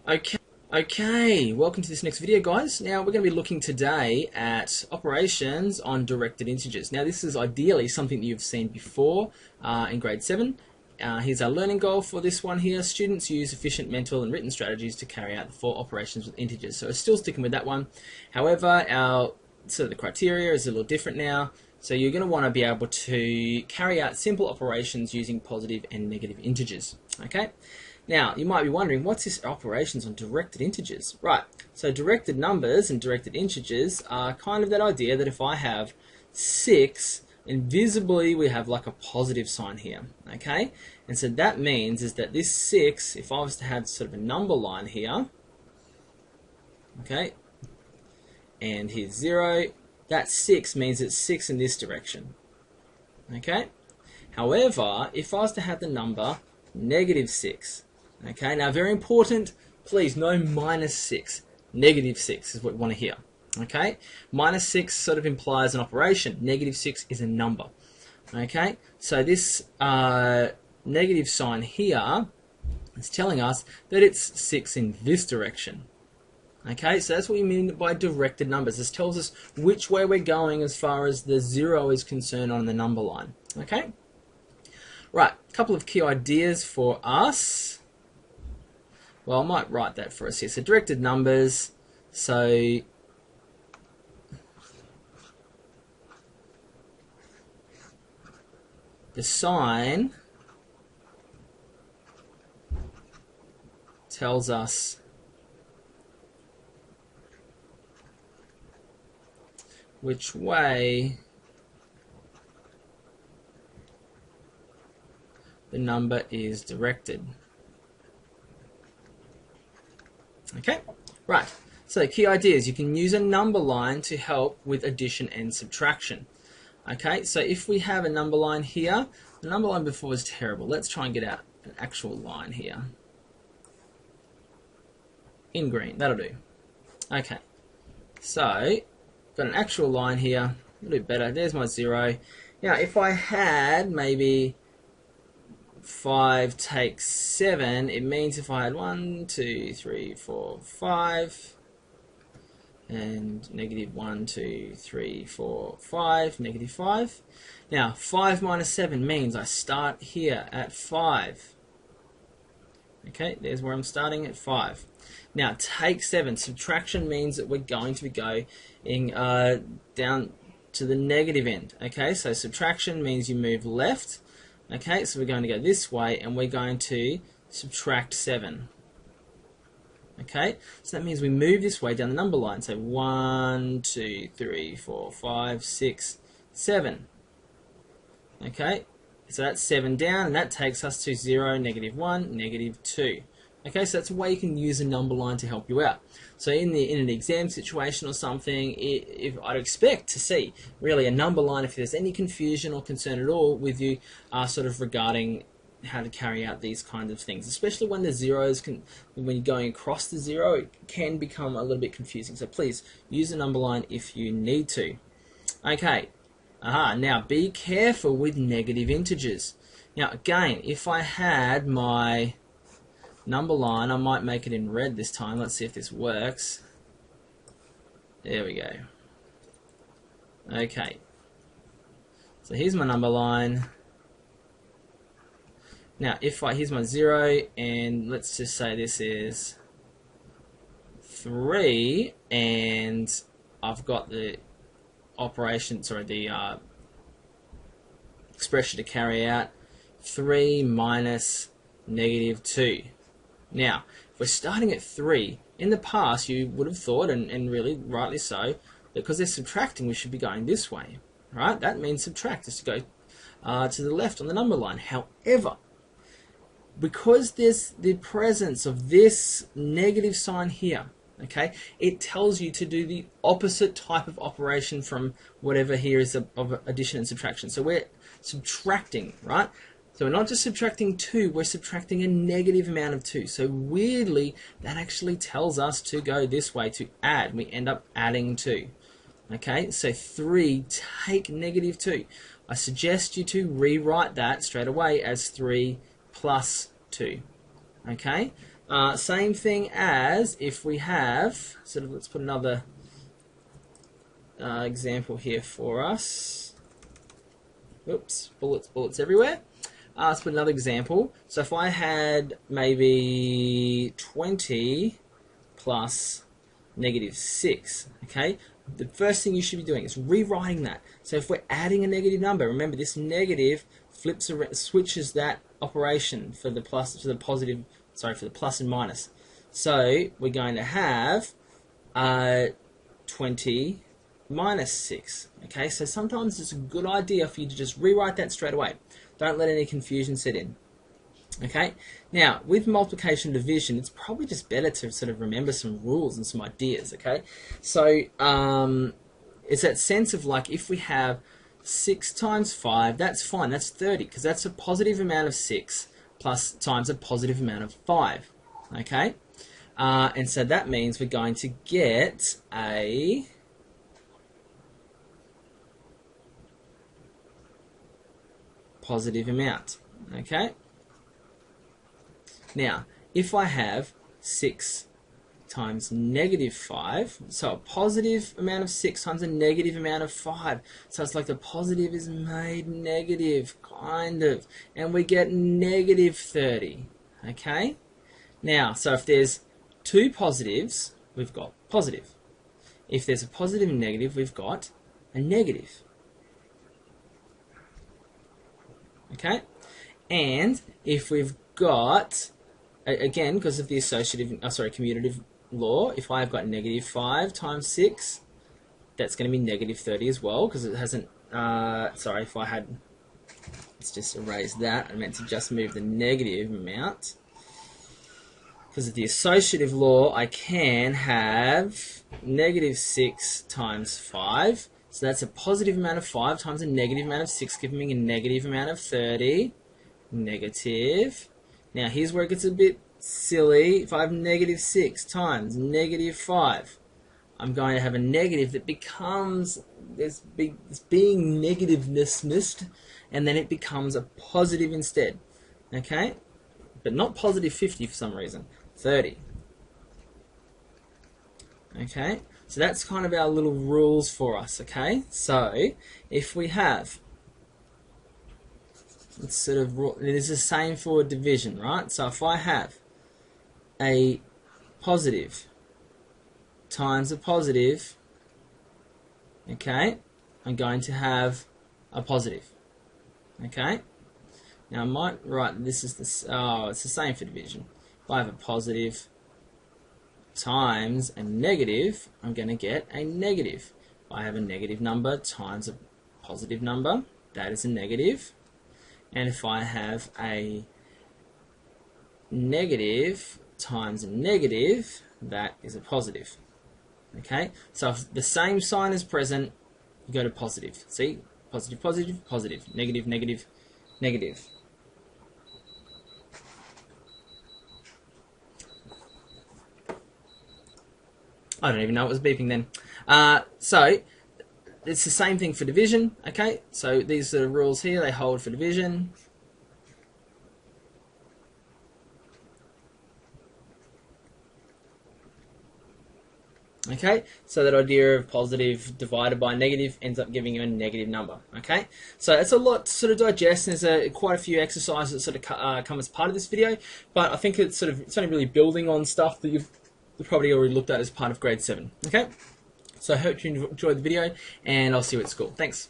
Okay, welcome to this next video, guys. Now we're going to be looking today at operations on directed integers. Now this is ideally something that you've seen before in grade 7. Here's our learning goal for this one here. Students use efficient mental and written strategies to carry out the 4 operations with integers. So we're still sticking with that one. However, our the criteria is a little different now. So you're going to want to be able to carry out simple operations using positive and negative integers. Okay. Now, you might be wondering, what's this operations on directed integers? Right, so directed numbers and directed integers are kind of that idea that if I have 6, invisibly we have like a positive sign here, okay? And so that means is that this 6, if I was to have sort of a number line here, okay, and here's 0, that 6 means it's 6 in this direction, okay? However, if I was to have the number -6, okay, now very important, please no -6. -6 is what we want to hear. Okay, -6 sort of implies an operation. -6 is a number. Okay, so this negative sign here is telling us that it's 6 in this direction. Okay, so that's what we mean by directed numbers. This tells us which way we're going as far as the 0 is concerned on the number line. Okay, right, a couple of key ideas for us. Well, I might write that for us here. So directed numbers, so the sign tells us which way the number is directed. Okay, right, so key ideas. You can use a number line to help with addition and subtraction. Okay, so if we have a number line here, the number line before was terrible. Let's try and get out an actual line here. In green, that'll do. Okay, so got an actual line here, a little bit better. There's my 0. Now, if I had maybe 5 takes 7, it means if I had 1, 2, 3, 4, 5, and -1, 2, 3, 4, 5, -5. Now, 5 minus 7 means I start here at 5. Okay, there's where I'm starting at 5. Now, take 7. Subtraction means that we're going to be going down to the negative end. Okay, so subtraction means you move left. Okay, so we're going to go this way and we're going to subtract 7. Okay, so that means we move this way down the number line. So 1, 2, 3, 4, 5, 6, 7. Okay, so that's 7 down and that takes us to 0, -1, -2. Okay, so that's a way you can use a number line to help you out. So in an exam situation or something, if I'd expect to see really a number line if there's any confusion or concern at all with you sort of regarding how to carry out these kinds of things, especially when the zeros when you're going across the 0, it can become a little bit confusing. So please use a number line if you need to. Okay, now be careful with negative integers. Now again, if I had my number line, I might make it in red this time. Let's see if this works. There we go. Okay. So here's my number line. Now, here's my 0, and let's just say this is 3, and I've got the operation, sorry, the expression to carry out. 3 minus -2. Now, if we're starting at 3, in the past you would have thought, and really rightly so, that because they're subtracting we should be going this way, right? That means subtract is to go to the left on the number line. However, because there's the presence of this negative sign here, okay, it tells you to do the opposite type of operation from whatever here is of addition and subtraction. So we're subtracting, right? So we're not just subtracting 2, we're subtracting a negative amount of 2. So weirdly, that actually tells us to go this way, to add. We end up adding 2. Okay, so 3, take -2. I suggest you to rewrite that straight away as 3 plus 2. Okay, Same thing as if we have, sort of, let's put another example here for us. Oops, bullets everywhere. Let's put another example. So if I had maybe 20 plus -6, okay? The first thing you should be doing is rewriting that. So if we're adding a negative number, remember this negative switches that operation for the plus, for the positive, sorry, for the plus and minus. So we're going to have 20 minus 6. Okay, so sometimes it's a good idea for you to just rewrite that straight away. Don't let any confusion set in. Okay, now with multiplication and division, it's probably just better to sort of remember some rules and some ideas. Okay, so it's that sense of like if we have 6 times 5, that's fine, that's 30, because that's a positive amount of 6 plus times a positive amount of 5. Okay, and so that means we're going to get a positive amount. Okay. Now, if I have 6 times -5, so a positive amount of 6 times a negative amount of 5, so it's like the positive is made negative, kind of, and we get -30, okay? Now, so if there's two positives, we've got positive. If there's a positive and negative, we've got a negative, okay? And if we've got, again, because of the associative, commutative law, if I've got -5 times 6, that's going to be -30 as well, because it hasn't, sorry, if I had, let's just erase that, I meant to just move the negative amount. Because of the associative law, I can have -6 times 5, so that's a positive amount of 5 times a negative amount of 6, giving me a negative amount of 30, negative. Now here's where it gets a bit silly. If I have -6 times -5, I'm going to have a negative that becomes this being negativeness, and then it becomes a positive instead. Okay, but not positive 50 for some reason. 30. Okay, so that's kind of our little rules for us. Okay, so if we have, it's sort of, it is the same for division, right? So if I have a positive times a positive, okay, I'm going to have a positive. Okay, now I might write this is this. Oh, it's the same for division. If I have a positive times a negative, I'm going to get a negative. If I have a negative number times a positive number, that is a negative. And if I have a negative times a negative, that is a positive. Okay, so if the same sign is present, you go to positive. See, positive, positive, positive, negative, negative, negative. I don't even know what was beeping then. So it's the same thing for division. Okay, so these are the rules here, they hold for division. Okay, so that idea of positive divided by negative ends up giving you a negative number. Okay, so it's a lot to sort of digest, and there's quite a few exercises that sort of come as part of this video, but I think it's only really building on stuff that you've probably already looked at as part of grade 7. Okay, so I hope you enjoyed the video, and I'll see you at school. Thanks.